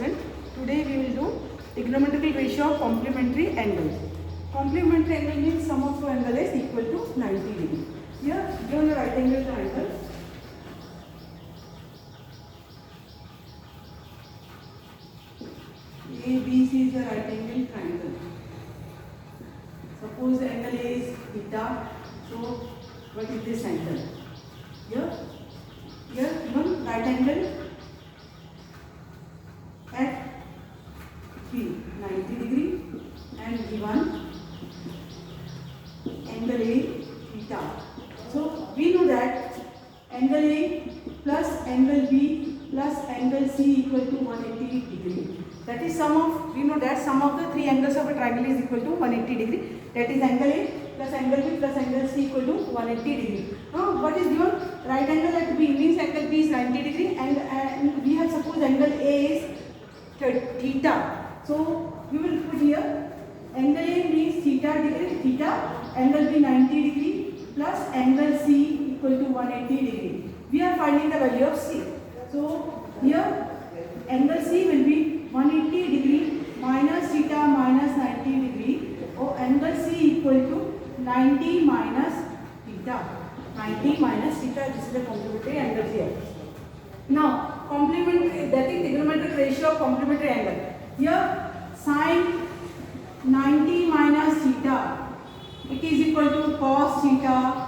student. Today we will do trigonometrical ratio of complementary angles. Complementary angle means sum of two angles is equal to 90 degree. Here given a right angle triangle. ABC is a right angle triangle. Suppose the angle is theta. So what is this angle? Here given right angle at B 90 degree and given angle A theta. So we know that angle A plus angle B plus angle C equal to 180 degree. That is we know that sum of the three angles of a triangle is equal to 180 degree. That is angle A plus angle B plus angle C equal to 180 degree. Now what is given? Right angle at B means angle B is 90 degree and we have suppose angle A is theta. So we will put here angle A means theta, angle B 90 degree plus angle C equal to 180 degree. We are finding the value of C. So here angle C will be 180 degree minus theta minus 90 degree, or angle C equal to 90 minus theta. 90 minus theta, this is the complementary angle here. Now complementary, that is trigonometric ratio of complementary angle. Here sine 90 minus theta, it is equal to cos theta.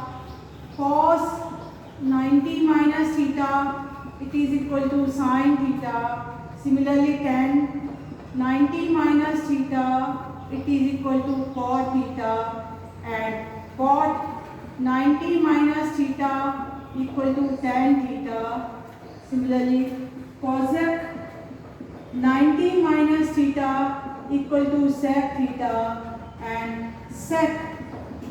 Cos 90 minus theta, it is equal to sin theta. Similarly tan 90 minus theta, it is equal to cot theta, and cot 90 minus theta equal to tan theta. Similarly cosec 90 minus theta equal to sec theta, and sec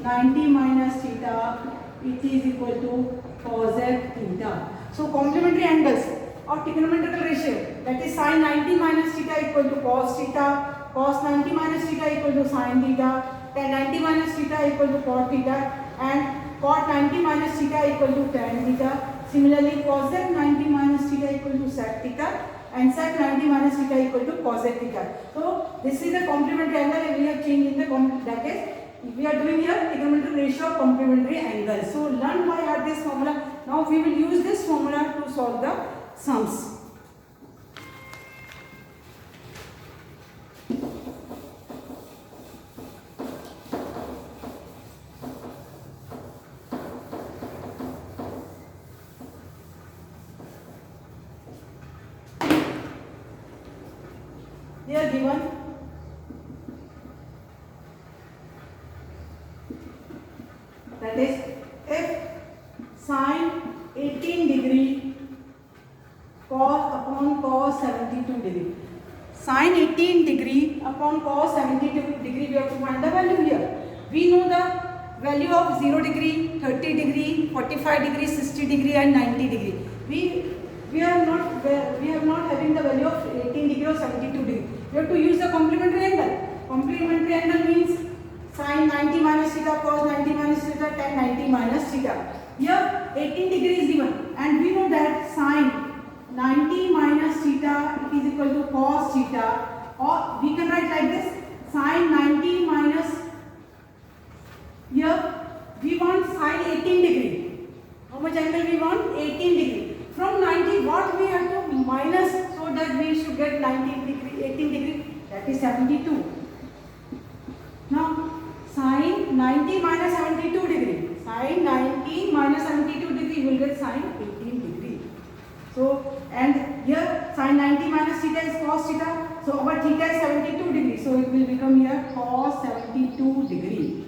90 minus theta, it is equal to cosec theta. So complementary angles or trigonometrical ratio, that is sin 90 minus theta equal to cos theta, cos 90 minus theta equal to sin theta, tan 90 minus theta equal to cot theta, and cot 90 minus theta equal to tan theta. Similarly cosec 90 minus theta equal to sec theta, and sec 90 minus theta equal to cosec theta. So this is the complementary angle and we have changed in the bracket. We are doing here trigonometric ratio of complementary angles. So learn by heart this formula. Now we will use this formula to solve the sums. They are given that is if sine 18 degree cos upon cos 72 degree. Sine 18 degree upon cos 72 degree, we have to find the value here. We know the value of 0 degree, 30 degree, 45 degree, 60 degree and 90 degree. We are not having the value of 18 degree or 72 degree. We have to use the complementary angle. Complementary angle means sin 90 minus theta, cos 90 minus theta, tan 90 minus theta. Here 18 degree is given and we know that sin 90 minus theta, it is equal to cos theta, or we can write like this, sin 90 minus, here we want sin 18 degree. How much angle we want? 18 degree. From 90 what we have to minus so that we should get 19 degree, 18 degree, that is 72. Now sin 90 minus 72 degree, sin 90 minus 72 degree, you will get sin 18 degree. So and here sin 90 minus theta is cos theta, so our theta is 72 degree, so it will become here cos 72 degree.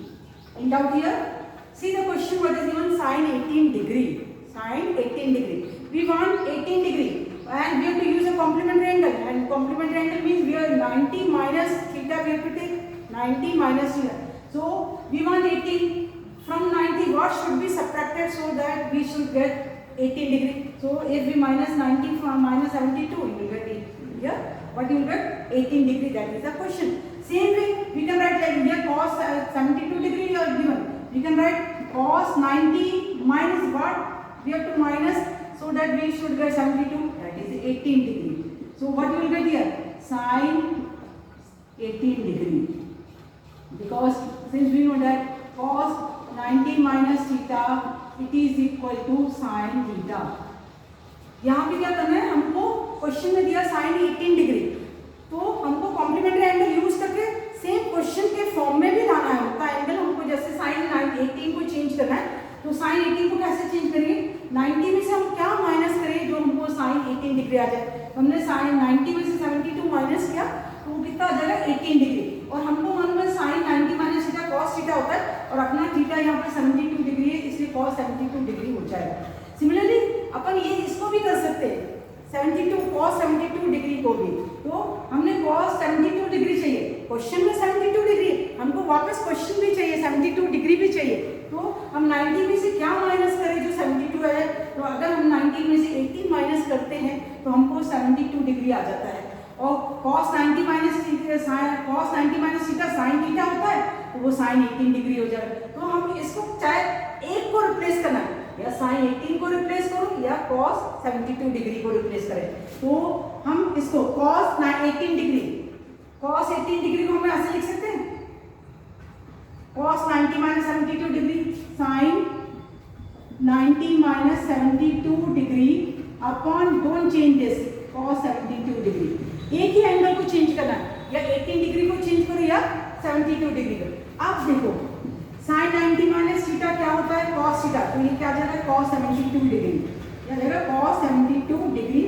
In doubt here, see the question what is given, sin 18 degree, sin 18 degree. We want 18 degree and we have to use a complementary angle, and complementary angle means we are 90 minus theta, we have to take 90 minus theta. So we want 18, from 90 what should be subtracted so that we should get 18 degree. So if we minus 90 from minus 72, you will get 18 here. What you will get? 18 degree, that is the question. Same way we can write like here cos 72 degree you are given. We can write cos 90 minus what? We have to minus so that we should get 72, that is 18 degree. So what you will get here? sin 18 degree, because since we know that cos 90 minus theta it is equal to sin theta. यहाँ पे क्या करना है, हमको question में दिया sin 18 degree, तो हमको कॉम्प्लीमेंट्री एंगल यूज करके सेम क्वेश्चन के फॉर्म में भी लाना है उसका एंगल हमको। जैसे sin 18 को चेंज करना है, तो sin 18 को कैसे चेंज करेंगे, 90 में से हम क्या माइनस करें जो हमको sin 18 डिग्री आ जाए। हमने sin 90 में से 72 माइनस किया तो वो कितना आ जाएगा 18 डिग्री, और हमको मालूम है sin 90 minus theta cos theta होता है, और अपना थीटा यहाँ पर 72 डिग्री है, इसलिए cos 72 डिग्री हो जाएगा। सिमिलरली अपन ये इसको भी कर सकते हैं, 72 cos 72 डिग्री को भी, तो हमने cos 72 डिग्री चाहिए, क्वेश्चन में 72 डिग्री, हमको वापस क्वेश्चन भी चाहिए 72 डिग्री भी चाहिए, तो हम 90 में से क्या माइनस करें जो 72 है, तो अगर हम 90 में से 18 माइनस करते हैं तो हमको 72 डिग्री आ जाता है। और cos 90 minus theta sin theta होता है, तो वो sin 18 डिग्री हो जाएगा। तो हम इसको चाहे एक को रिप्लेस करना है, या sin 18 को रिप्लेस करो या cos 72 डिग्री को रिप्लेस करें, तो हम इसको cos 18 डिग्री को हम ऐसे लिख सकते हैं, cos 90 minus 72 degree sin 90 minus 72 degree upon, don't change this, cos 72 degree. एक ही एंगल को चेंज करना है, या 18 डिग्री को चेंज करो या 72 डिग्री को। अब देखो sin 90 माइनस थीटा क्या होता है, cos थीटा, तो ये क्या आ जाएगा cos 72 डिग्री, या जाएगा cos 72 degree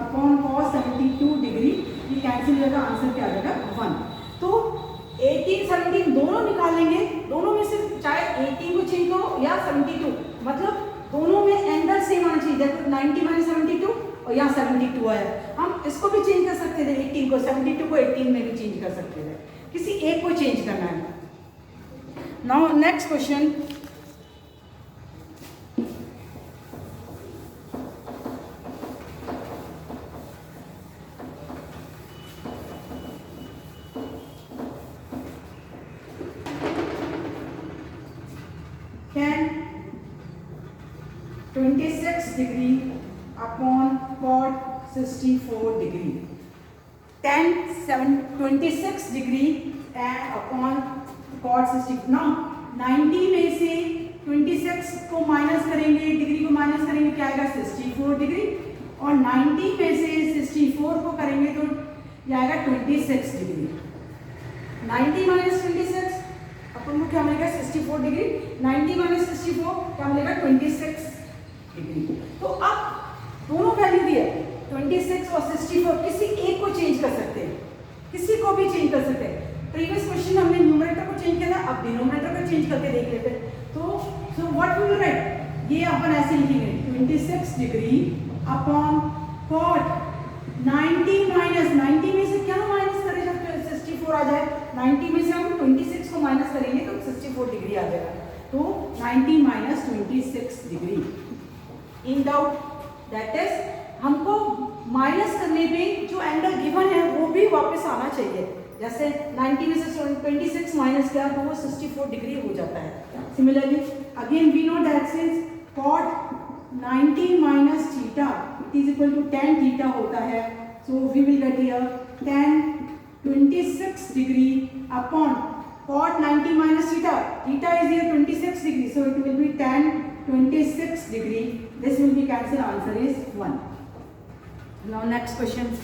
upon cos 72 degree, ये कैंसिल हो जाएगा, आंसर क्या आ जाएगा 1। तो 18 17 दोनों निकालेंगे, दोनों में से चाहे 18 को चेंज करो या 72, मतलब दोनों में एंगल सेम आना चाहिए, जैसे 90 माइनस 72 और यहाँ 72 आया, हम इसको भी चेंज कर सकते थे, 18 को 72 को 18 में भी चेंज कर सकते थे, किसी एक को चेंज करना है। Now next question, can 26 degree upon cot 64 degree, 26 degree upon cot 60। Now 90 में से 26 को माइनस करेंगे, डिग्री को माइनस करेंगे, क्या आएगा 64 डिग्री, और 90 में से 64 को करेंगे तो ये आएगा 26 डिग्री। 90 माइनस 26 अपन को क्या मिलेगा 64 डिग्री, 90 माइनस 64 क्या मिलेगा 26 डिग्री। तो अब दोनों वैल्यू दिए 26 और 64, किसी एक को चेंज कर सकते हैं, किसी को भी चेंज कर सकते हैं। प्रीवियस क्वेश्चन हमने न्यूमरेटर को चेंज किया था, अब डिनोमिनेटर को चेंज करके देख लेते हैं। तो व्हाट विल यू राइट, ये अपन ऐसे लिखेंगे 26 डिग्री अपॉन cot 90 माइनस 90 में से क्या माइनस करें जब 64 आ जाए, 90 में से हम 26 को माइनस करेंगे तो 64 डिग्री आ जाएगा, तो 90 minus 26 degree. In doubt, that is हमको माइनस करने पे जो एंगल गिवन है वो भी वापस आना चाहिए, जैसे 90 में से 26 माइनस किया तो वो 64 डिग्री हो जाता है। Similarly again we know that since cot 90 minus theta it is equal to tan theta होता है, so we will get here tan 26 degree upon cot 90 minus theta, theta is here 26 degree, so it will be tan 26 degree, this will be cancelled, answer is 1. Now next question,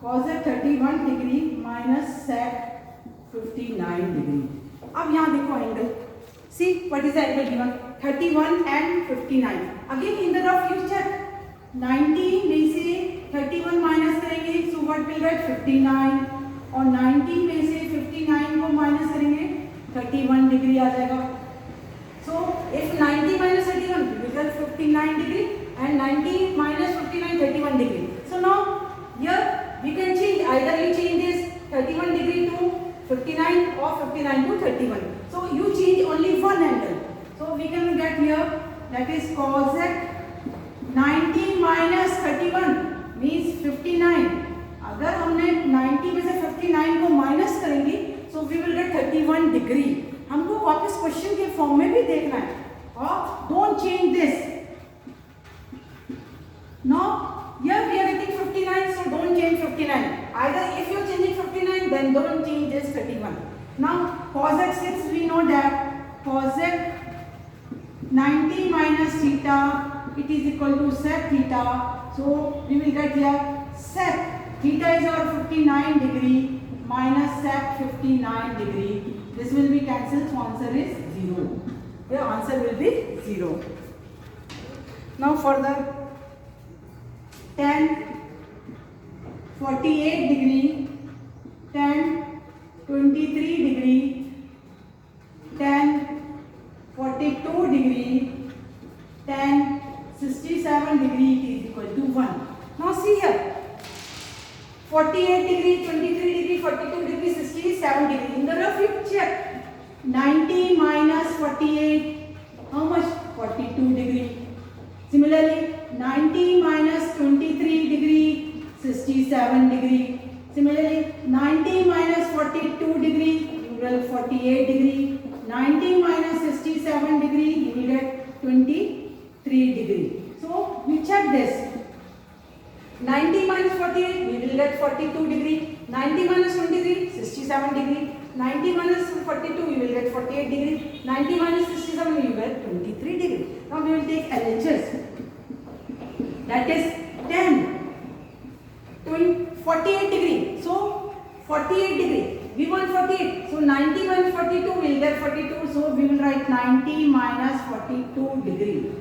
cosec 31 degree minus sec 59 degree. अब यहाँ देखो angle, see what is the angle given 31 and 59। Again in the rough you check 90 में से 31 minus करेंगे so what will get 59, और 90 में से 59 को माइनस करेंगे 31 डिग्री आ जाएगा। So if 90 minus 31 we will get 59 degree and 90 minus 59 31 degree. So now here we can change, either you change this 31 degree to 59 or 59 to 31. So you here, that is cosec 90 minus 31 means 59. अगर हमने 90 में से 59 को minus करेंगे so we will get 31 degree. हमको वापस question के form में भी देखना है और don't change this. Now here we are getting 59, so don't change 59. Either if you are changing 59, then don't change this 31. Now cosec 6 we know that cosec 90 minus theta, it is equal to sec theta. So we will get here sec theta is our 59 degree minus sec 59 degree. This will be cancelled, so answer is 0. The answer will be 0. Now for the tan 48 degree, tan 23 degree, tan 42 degree, tan 67 degree, it is equal to 1. Now see here, 48 degree, 23 degree, 42 degree, 67 degree. In the rough you check 90 minus 48, how much? 42 degree. Similarly 90 minus 23 degree, 67 degree. Similarly 90 minus 42 degree, you will get 48 degree. 90 minus 67 degree, you will get 23 degree. So we check this. 90 minus 48, we will get 42 degree. 90 minus 23, 67 degree. 90 minus 42, we will get 48 degree. 90 minus 67, we will get 23 degree. Now we will take LHS. That is 10, 48 degree. So 48 degree. We want 48. So 90 minus 42, we will get 42. So we will write 90 minus 42 degree.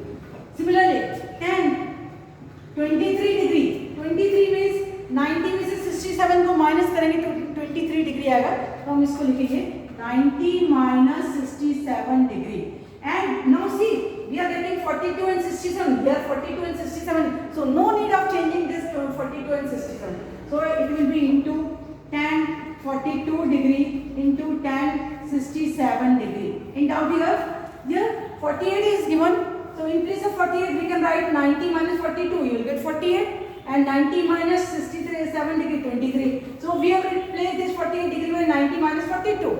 Similarly, 10, 23 degree. 23 means 90 में से 67 को minus करेंगे तो 23 degree आएगा. तो हम इसको लिखेंगे 90 minus 67 degree. And now see, we are getting 42 and 67. They are 42 and 67. So no need of changing this to 42 and 67. So it will be into tan 42 degree into tan 67 degree. In doubt here 48 is given. So in place of 48 we can write 90 minus 42. You will get 48. And 90 minus 67 degree, 23. So we have replaced this 48 degree by 90 minus 42.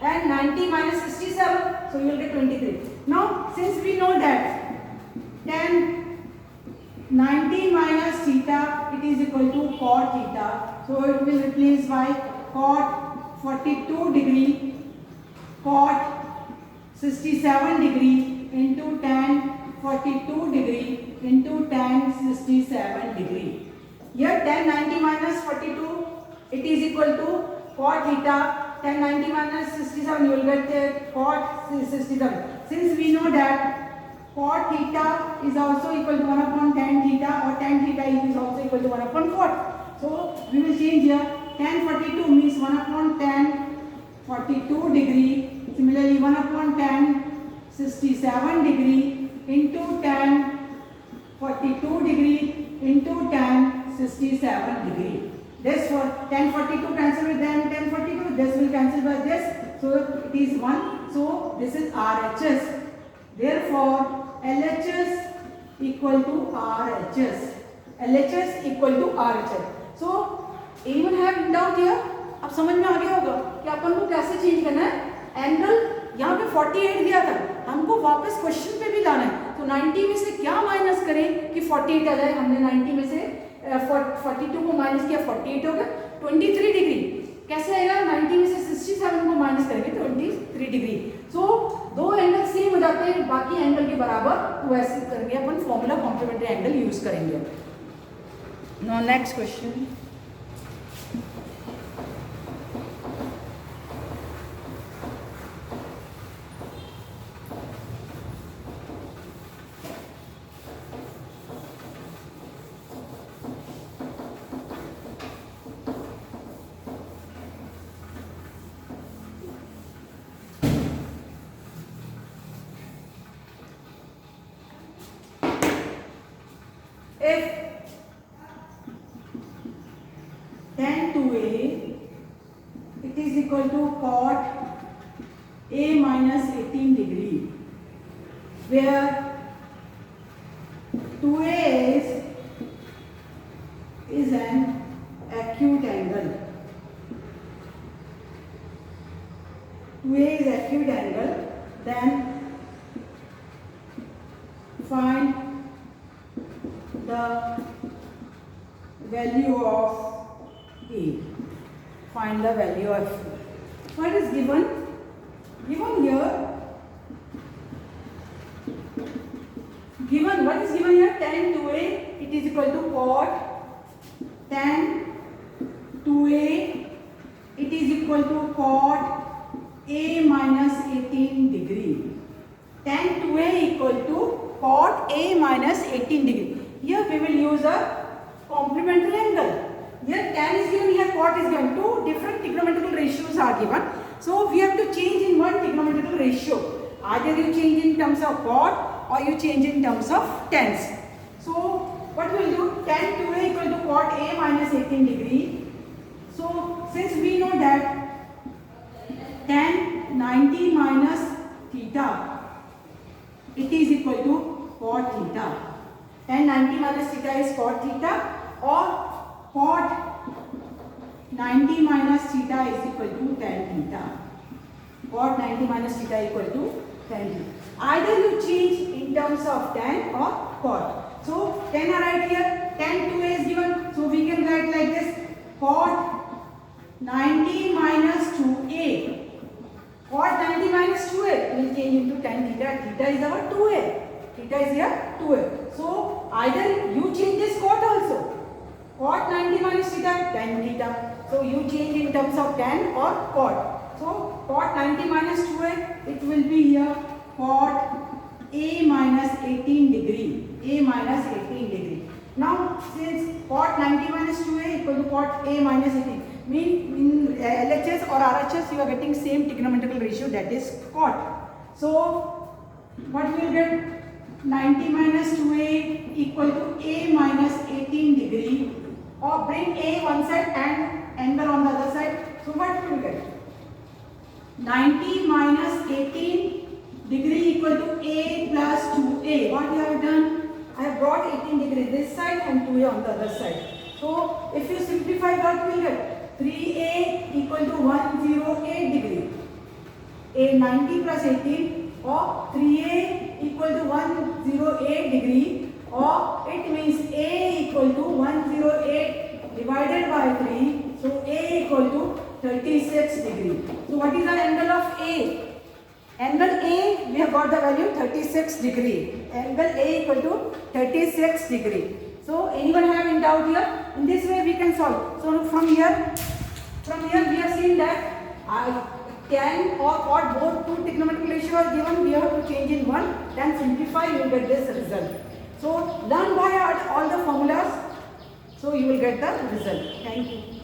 And 90 minus 67, so you will get 23. Now since we know that tan 90 minus theta, it is equal to cot theta. So it will replace by cot 42 degree, cot 67 degree into tan 42 degree into tan 67 degree. Here tan 90 minus 42, it is equal to cot theta. Tan 90 minus 67, you will get cot 67. Since we know that cot theta is also equal to 1 upon tan theta, or tan theta is also equal to 1 upon cot. So we will change here. Tan 42 means 1 upon tan 42 degree. Similarly 1 upon tan 67 degree into tan 42 degree into tan 67 degree. This for tan 42 cancel with tan 42. This will cancel by this. So it is 1. So this is RHS. Therefore LHS equal to RHS. LHS equal to RHS. So anyone have doubt here? अब समझ में आ गया होगा कि अपन को कैसे change करना है. एंगल यहाँ पे 48 दिया था, हमको वापस क्वेश्चन पे भी लाना है. तो 90 में से क्या माइनस करें कि 48 आ जाए. हमने 90 में से 42 को माइनस किया, 48 होगा. 23 डिग्री कैसे आएगा? 90 में से 67 को माइनस करेंगे 23 डिग्री. सो दो एंगल सेम हो जाते हैं बाकी एंगल के बराबर, तो ऐसे करेंगे अपन फॉर्मूला कॉम्प्लीमेंट्री एंगल यूज करेंगे. Now next question. If tan 2a, it is equal to cot a minus 18 degree. where 2A is an acute angle. 2A is acute angle, then find the value of A. Find the value of A. What is given? Given here, what is given here? Tan 2A, it is equal to cot tan 2A, it is equal to cot A minus 18 degree. Tan 2A equal to cot A minus 18 degree. Here we will use a complementary angle. Here tan is given, here cot is given. Two different trigonometrical ratios are given. So we have to change in one trigonometrical ratio. Either you change in terms of cot or you change in terms of tans. So what we will do? Tan 2A equal to cot A minus 18 degree. So since we know that tan 90 minus theta, it is equal to cot theta. Tan 90 minus theta is cot theta, or cot 90 minus theta is equal to tan theta. Cot 90 minus theta equal to tan theta. Either you change in terms of tan or cot. So tan are right here, tan 2A is given, so we can write like this: cot 90 minus 2A. Cot 90 minus 2A will change into tan theta. Theta is our 2A. Theta is here 2A. So either you change this cot also. Cot 90 minus theta, tan theta. So you change in terms of tan or cot. So cot 90 minus 2A, it will be here cot A minus 18 degree. A minus 18 degree. Now since cot 90 minus 2A equal to cot A minus 18, mean in LHS or RHS you are getting same trigonometrical ratio, that is cot. So what we will get? 90 minus 2A equal to A minus 18 degree, or bring A one side and angle on the other side. So what we will get? 90 minus 18 degree equal to A plus 2A. What we have done? I have brought 18 degree this side and 2A on the other side. So if you simplify, what we will get? 3A equal to 108 degree. A 90 plus 18, or 3A equal to 108 degree, or it means A equal to 108 divided by 3. So A equal to 36 degree. So what is the angle of A? Angle A, we have got the value 36 degree. Angle A equal to 36 degree. So anyone have any doubt here? In this way we can solve. So from here we have seen that tan or cot, both two trigonometric ratio are given. We have to change in one, then simplify, you will get this result. So learn by heart all the formulas, so you will get the result. Thank you.